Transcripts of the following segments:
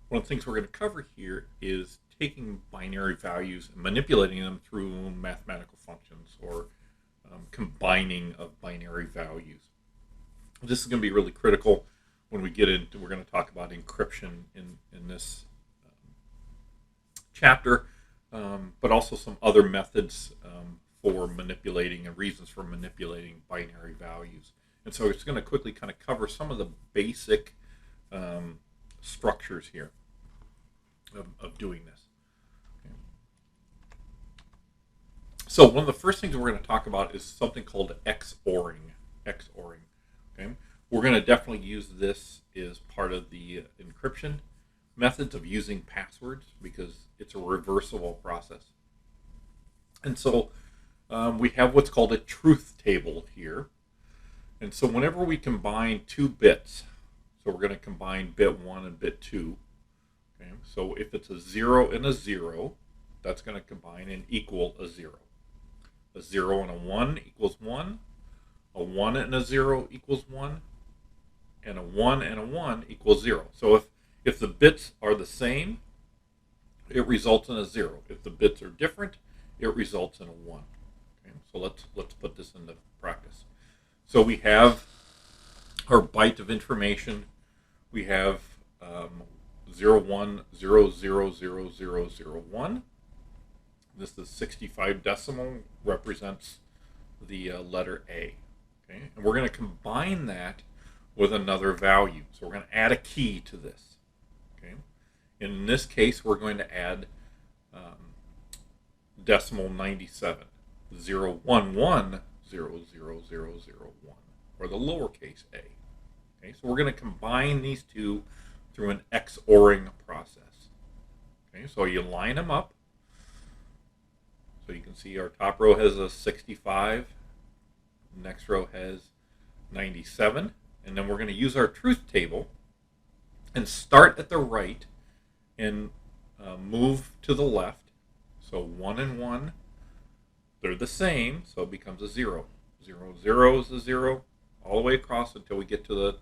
One of the things we're going to cover here is taking binary values and manipulating them through mathematical functions or combining of binary values. This is going to be really critical when we get into, we're going to talk about encryption in this chapter, but also some other methods for manipulating and reasons for manipulating binary values. And so it's going to quickly kind of cover some of the basic structures here of doing this. Okay. So one of the first things we're going to talk about is something called XORing. XORing. Okay. We're going to definitely use this as part of the encryption methods of using passwords because it's a reversible process. And so we have what's called a truth table here. And so whenever we combine two bits, so we're going to combine bit 1 and bit 2. Okay? So if it's a 0 and a 0, that's going to combine and equal a 0. A 0 and a 1 equals 1. A 1 and a 0 equals 1. And a 1 and a 1 equals 0. So if the bits are the same, it results in a 0. If the bits are different, it results in a 1. Okay? So let's put this into practice. So we have our byte of information. We have 01000001. This is 65 decimal, represents the letter A. Okay? And we're going to combine that with another value. So we're going to add a key to this. Okay? In this case, we're going to add decimal 97, 011000001, or the lowercase a. Okay? So we're going to combine these two through an XORing process. Okay? So you line them up. So you can see our top row has a 65, next row has 97, and then we're going to use our truth table and start at the right and move to the left. So 1 and 1, they're the same, so it becomes a 0. 0, 0 is a 0 all the way across until we get to the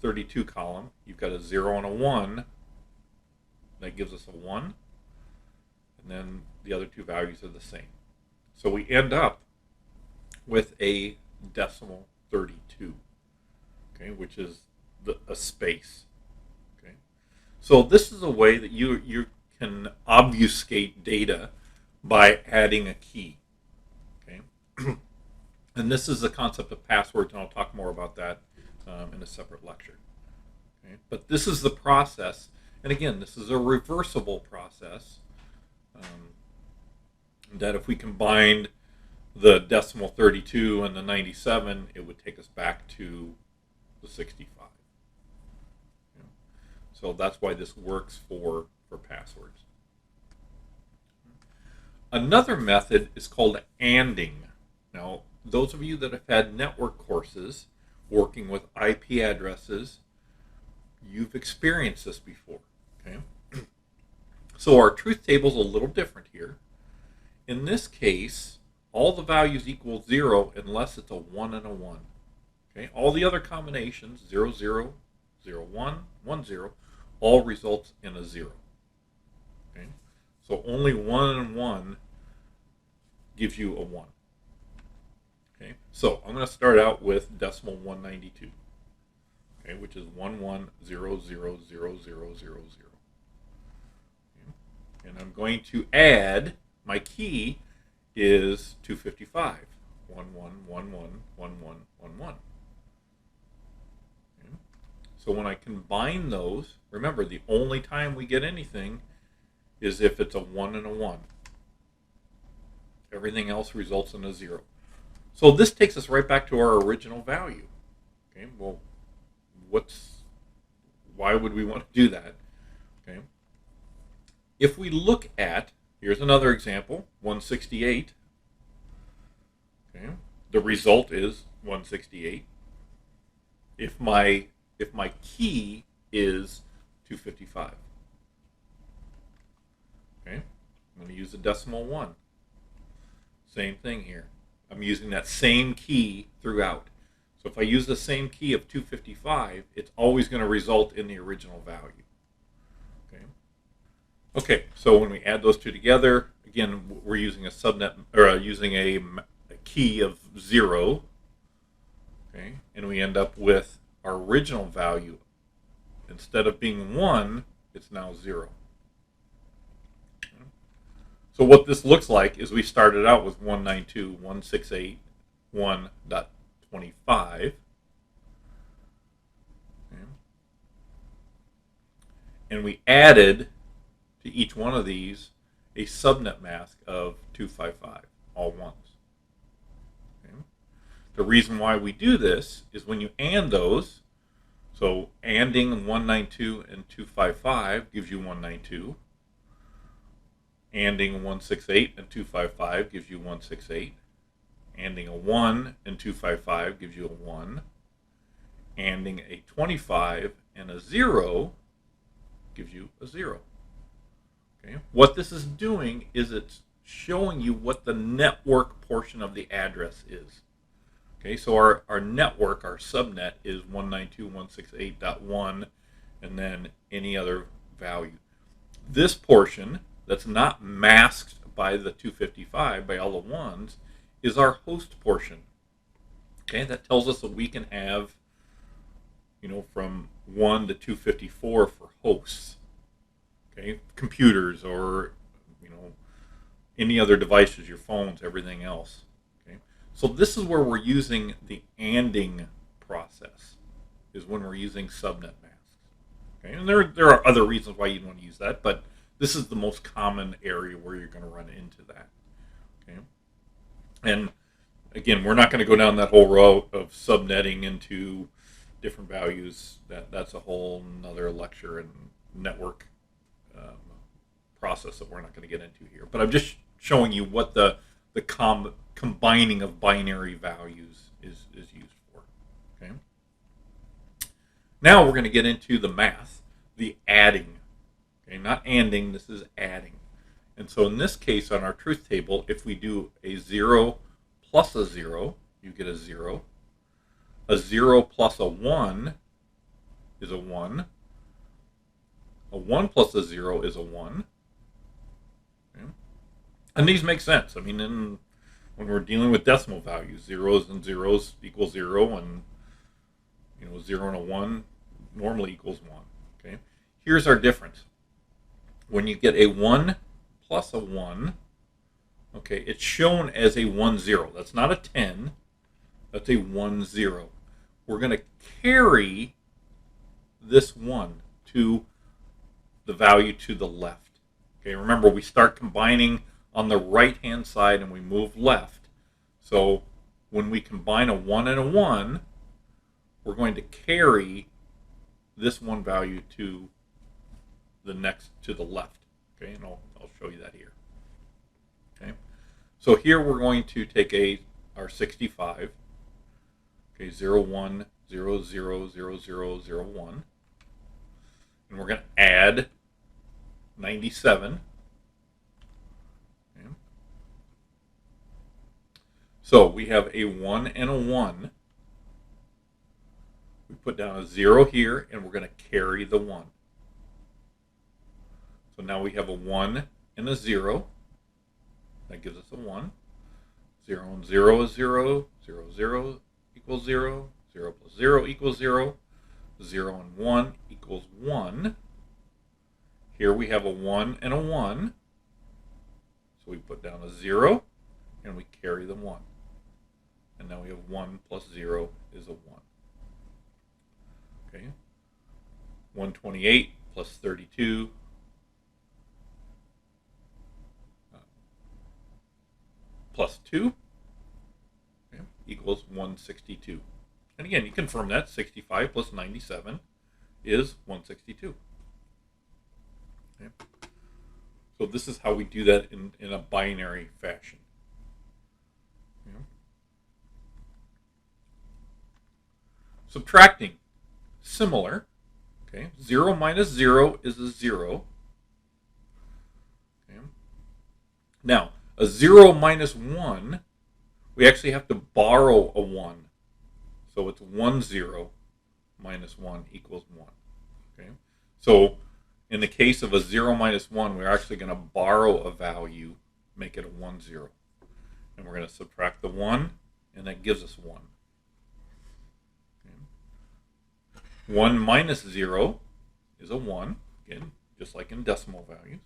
32 column. You've got a 0 and a 1. That gives us a 1. And then the other two values are the same. So we end up with a decimal 32, okay, which is a space. Okay, so this is a way that you can obfuscate data by adding a key. Okay, and this is the concept of passwords, and I'll talk more about that in a separate lecture. Okay, but this is the process, and again, this is a reversible process. That if we combined the decimal 32 and the 97, it would take us back to the 65. Yeah. So that's why this works for passwords. Another method is called ANDing. Now, those of you that have had network courses working with IP addresses, you've experienced this before. Okay? So our truth table is a little different here. In this case, all the values equal 0 unless it's a 1 and a 1. Okay? All the other combinations, 0, 0, 0, 1, 1, 0, all results in a 0. Okay? So only 1 and 1 gives you a 1. Okay? So I'm going to start out with decimal 192, okay, which is 11000000. And I'm going to add, my key is 255, 11111111. Okay. So when I combine those, remember the only time we get anything is if it's a 1 and a 1. Everything else results in a 0. So this takes us right back to our original value. Okay, well, why would we want to do that? Okay. If we look at, here's another example, 168. Okay, the result is 168. If my key is 255. Okay, I'm going to use the decimal 1. Same thing here. I'm using that same key throughout. So if I use the same key of 255, it's always going to result in the original value. Okay. Okay, so when we add those two together, again, we're using a subnet, or using a key of 0. Okay, and we end up with our original value. Instead of being 1, it's now 0. So what this looks like is we started out with 192.168.1.25. Okay. And we added to each one of these a subnet mask of 255, all ones. Okay. The reason why we do this is when you AND those, so ANDing 192 and 255 gives you 192. ANDing 168 and 255 gives you 168. ANDing a 1 and 255 gives you a 1. ANDing a 25 and a 0 gives you a 0. Okay. What this is doing is it's showing you what the network portion of the address is. Okay, so our network, our subnet, is 192.168.1 and then any other value. This portion that's not masked by the 255, by all the ones, is our host portion. Okay, that tells us that we can have, from 1 to 254 for hosts. Okay, computers or, any other devices, your phones, everything else. Okay, so this is where we're using the ANDing process, is when we're using subnet masks. Okay, and there are other reasons why you'd want to use that, but this is the most common area where you're going to run into that. Okay, and again, we're not going to go down that whole route of subnetting into different values. That's a whole nother lecture and network process that we're not going to get into here. But I'm just showing you what the combining of binary values is used for. Okay. Now we're going to get into the math, the adding. Okay, not ANDing, this is adding. And so in this case on our truth table, if we do a 0 plus a 0, you get a 0. A 0 plus a 1 is a 1. A 1 plus a 0 is a 1. Okay. And these make sense. I mean, when we're dealing with decimal values, zeros and zeros equal 0, and 0 and a 1 normally equals 1. Okay. Here's our difference. When you get a 1 plus a 1, okay, it's shown as a 1, 0. That's not a 10. That's a 1, 0. We're going to carry this 1 to the value to the left. Okay, remember we start combining on the right-hand side and we move left. So when we combine a 1 and a 1, we're going to carry this 1 value to the next, to the left. Okay, and I'll show you that here. Okay, so here we're going to take our 65. Okay, 0, 1, 0, 0, 0, 0, 0, 1. And we're going to add 97. Okay. So we have a 1 and a 1. We put down a 0 here, and we're going to carry the 1. So now we have a 1 and a 0. That gives us a 1. 0 and 0 is 0. 0, 0 equals 0. 0 plus 0 equals 0. 0 and 1 equals 1. Here we have a 1 and a 1. So we put down a 0, and we carry the 1. And now we have 1 plus 0 is a 1. Okay. 128 plus 32 plus 2 equals 162. And again, you confirm that 65 plus 97 is 162. Okay. So this is how we do that in a binary fashion. Okay. Subtracting, similar. Okay. 0 minus 0 is a 0. Okay. Now, a 0 minus 1, we actually have to borrow a 1. So it's 1, 0 minus 1 equals 1. Okay. So in the case of a 0 minus 1, we're actually going to borrow a value, make it a 1, 0. And we're going to subtract the 1, and that gives us 1. Okay. 1 minus 0 is a 1, again, just like in decimal values.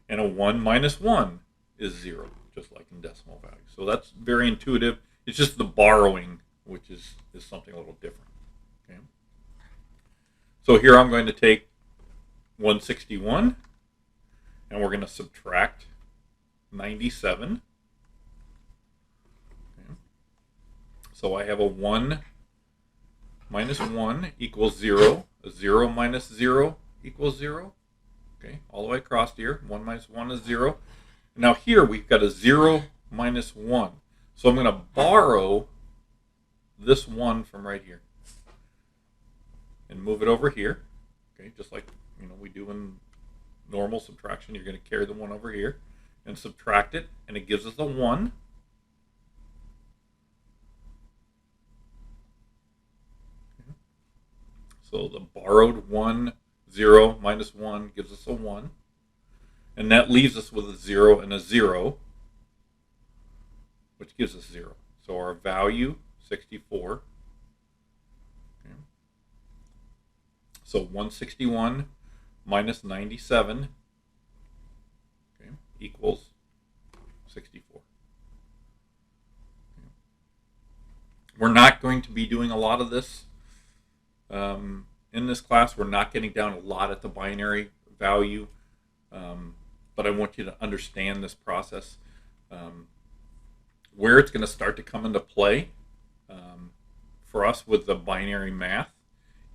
And a 1 minus 1 is 0, just like in decimal values. So that's very intuitive. It's just the borrowing, which is something a little different. Okay. So here I'm going to take 161, and we're going to subtract 97. Okay. So I have a 1 minus 1 equals 0. A 0 minus 0 equals 0. Okay, all the way across here. 1 minus 1 is 0. Now here we've got a 0 minus 1. So I'm going to borrow this 1 from right here and move it over here. Okay, just like we do in normal subtraction. You're going to carry the 1 over here and subtract it, and it gives us a 1. Okay. So the borrowed 1, 0 minus 1 gives us a 1. And that leaves us with a 0 and a 0, which gives us 0. So our value, 64. Okay. So 161 minus 97 equals 64. Okay. We're not going to be doing a lot of this in this class. We're not getting down a lot at the binary value. But I want you to understand this process. Where it's going to start to come into play for us with the binary math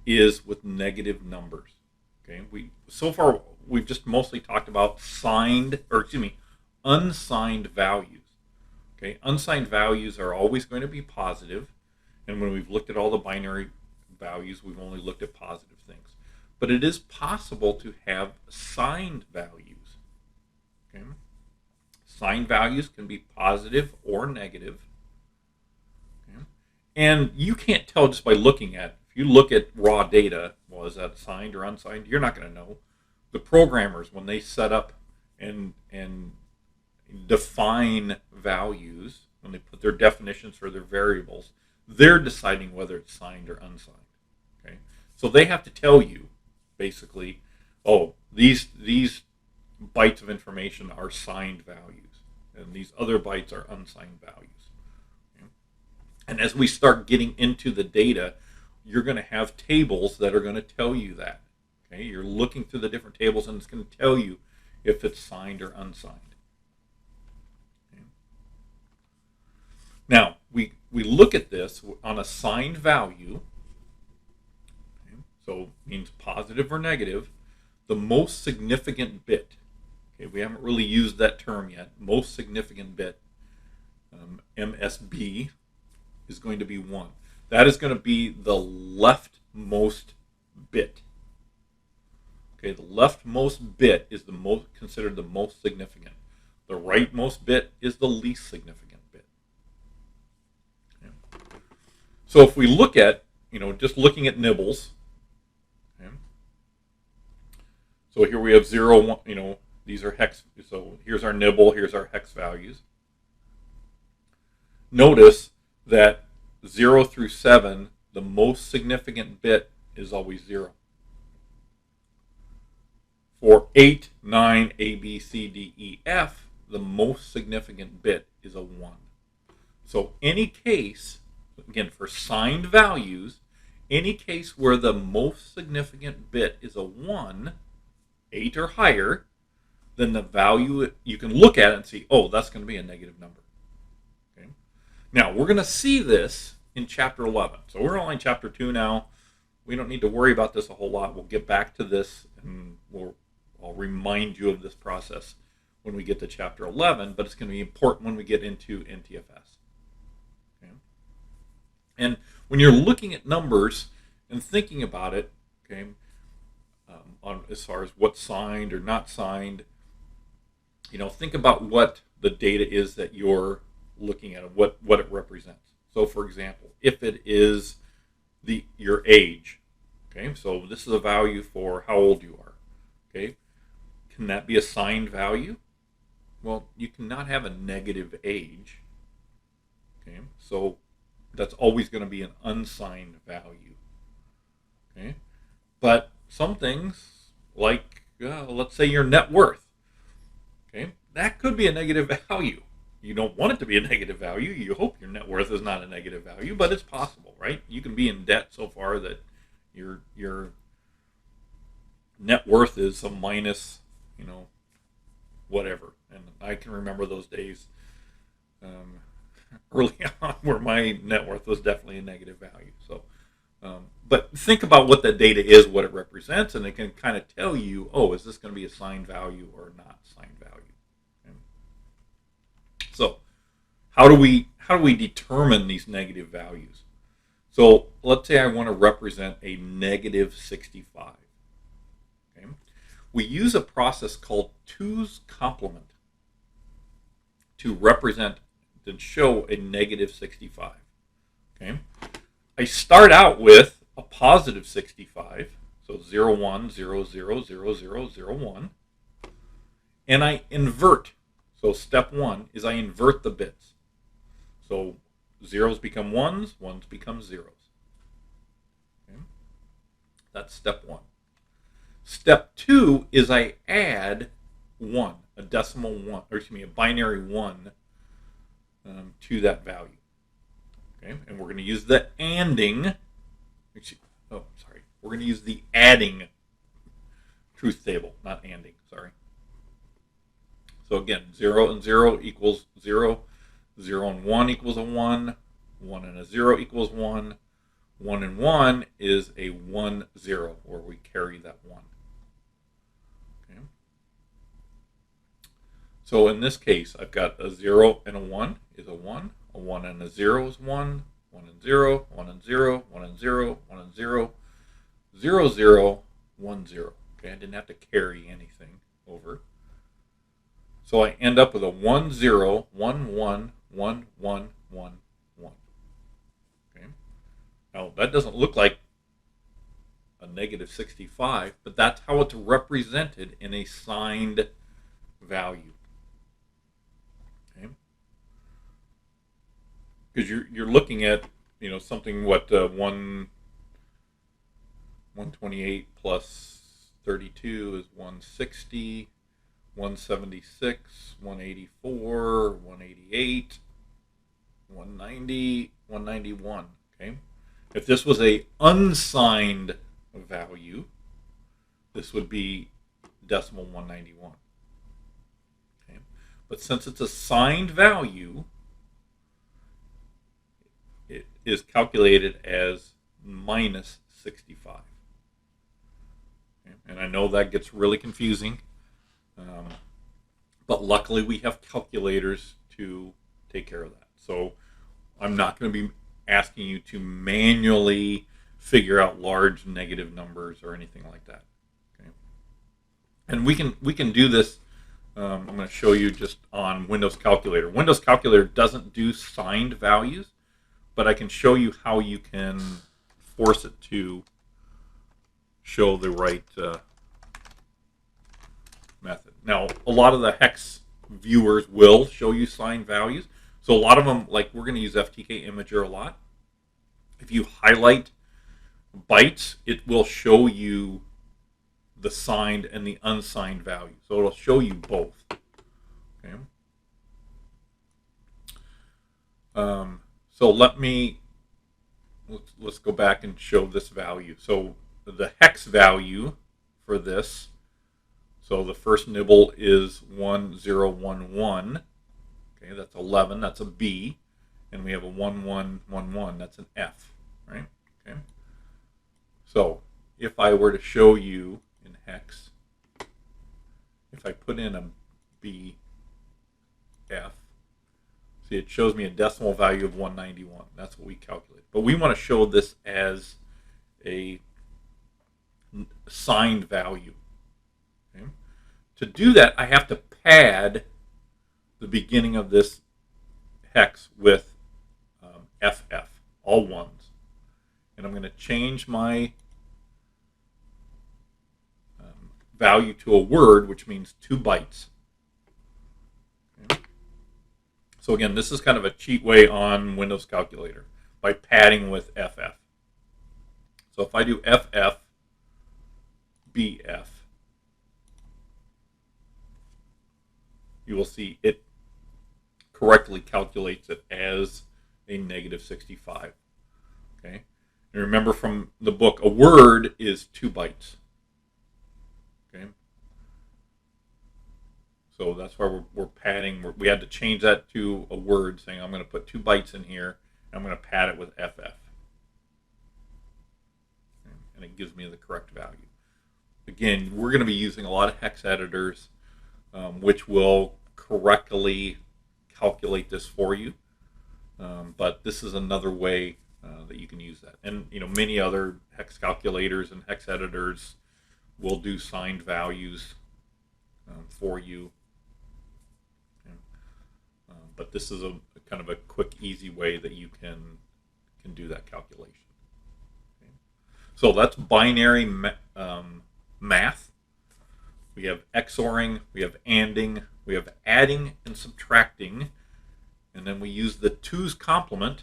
is with negative numbers. Okay, so far we've just mostly talked about unsigned values. Okay, unsigned values are always going to be positive, and when we've looked at all the binary values, we've only looked at positive things. But it is possible to have signed values. Okay. Signed values can be positive or negative. Okay. And you can't tell just by looking at it. If you look at raw data, well, is that signed or unsigned? You're not going to know. The programmers, when they set up and define values, when they put their definitions for their variables, they're deciding whether it's signed or unsigned. Okay. So they have to tell you, basically, oh, these bytes of information are signed values, and these other bytes are unsigned values. Okay? And as we start getting into the data, you're going to have tables that are going to tell you that. Okay? You're looking through the different tables, and it's going to tell you if it's signed or unsigned. Okay? Now, we look at this on a signed value. Okay? So it means positive or negative. The most significant bit. Okay, we haven't really used that term yet. Most significant bit, MSB, is going to be 1. That is going to be the leftmost bit. Okay, the leftmost bit is considered the most significant. The rightmost bit is the least significant bit. Okay. So if we look at, just looking at nibbles. Okay, so here we have 0, 1, these are hex. So here's our nibble, here's our hex values. Notice that 0 through 7, the most significant bit is always 0. For 8, 9, A, B, C, D, E, F, the most significant bit is a 1. So any case, again, for signed values, any case where the most significant bit is a 1, 8 or higher, then the value, you can look at it and see, oh, that's going to be a negative number. Okay. Now, we're going to see this in Chapter 11. So we're only in Chapter 2 now. We don't need to worry about this a whole lot. We'll get back to this, and I'll remind you of this process when we get to Chapter 11, but it's going to be important when we get into NTFS. Okay. And when you're looking at numbers and thinking about it, okay, on as far as what's signed or not signed, think about what the data is that you're looking at, what it represents. So, for example, if it is your age, okay, so this is a value for how old you are. Okay, can that be a signed value? Well, you cannot have a negative age. Okay, so that's always going to be an unsigned value. Okay, but some things, like let's say your net worth, okay, that could be a negative value. You don't want it to be a negative value. You hope your net worth is not a negative value, but it's possible, right? You can be in debt so far that your net worth is a minus, whatever. And I can remember those days um, early on where my net worth was definitely a negative value. So, but think about what that data is, what it represents, and it can kind of tell you, oh, is this going to be a signed value or not signed value? Okay. So, how do we determine these negative values? So, let's say I want to represent a negative 65. Okay. We use a process called 2's complement to represent to show a negative 65. Okay. I start out with a positive 65, so 0, 1, 0, 0, 0, 0, 0, 1, and I invert. So step 1 is I invert the bits. So zeros become ones become zeros. Okay. That's step 1. Step 2 is I add 1, a decimal 1, or excuse me, a binary 1 to that value. Okay, and we're going to use the ANDing. We're going to use the adding truth table, not ANDing. Sorry. So again, 0 and 0 equals 0. 0 and 1 equals a 1. 1 and a 0 equals 1. 1 and 1 is a 1, 0, where we carry that 1. Okay. So in this case, I've got a 0 and a 1 is a 1. A 1 and a 0 is 1. 1 and 0, 1 and 0, 1 and 0, 1 and 0, 0, 0, 1, 0. Okay, I didn't have to carry anything over. So I end up with a 1, 0, 1, 1, 1, 1, 1, 1. Okay. Now that doesn't look like a negative 65, but that's how it's represented in a signed value. Okay. Because you're looking at something 128 plus 32 is 160, 176, 184, 188, 190, 191. Okay, if this was a unsigned value, this would be decimal 191. Okay, but since it's a signed value, it is calculated as minus 65. Okay? And I know that gets really confusing, but luckily we have calculators to take care of that. So I'm not going to be asking you to manually figure out large negative numbers or anything like that. Okay? And we can do this. I'm going to show you just on Windows Calculator. Windows Calculator doesn't do signed values, but I can show you how you can force it to show the right method. Now, a lot of the hex viewers will show you signed values. So a lot of them, like we're going to use FTK Imager a lot. If you highlight bytes, it will show you the signed and the unsigned value. So it'll show you both. Okay. So let's go back and show this value. So the hex value for this, so the first nibble is 1011. Okay, that's 11. That's a B, and we have a 1111. That's an F, right? Okay. So if I were to show you in hex, if I put in a B, F, see it shows me a decimal value of 191. That's what we calculate. But we want to show this as a signed value. Okay? To do that, I have to pad the beginning of this hex with FF, all ones. And I'm going to change my value to a word, which means 2 bytes. Okay. So again, this is kind of a cheat way on Windows Calculator by padding with FF. So if I do FF BF, you will see it correctly calculates it as a negative 65. Okay, and remember from the book, a word is 2 bytes. Okay, so that's why we're padding. We had to change that to a word, saying I'm going to put 2 bytes in here, and I'm going to pad it with FF, and it gives me the correct value. Again, we're going to be using a lot of hex editors, which will correctly calculate this for you. But this is another way that you can use that. And many other hex calculators and hex editors will do signed values for you. But this is a kind of a quick, easy way that you can do that calculation. Okay. So that's binary math. We have XORing, we have ANDing, we have adding and subtracting, and then we use the 2's complement,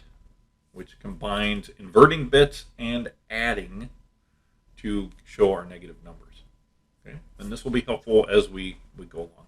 which combines inverting bits and adding to show our negative numbers. Okay? And this will be helpful as we go along.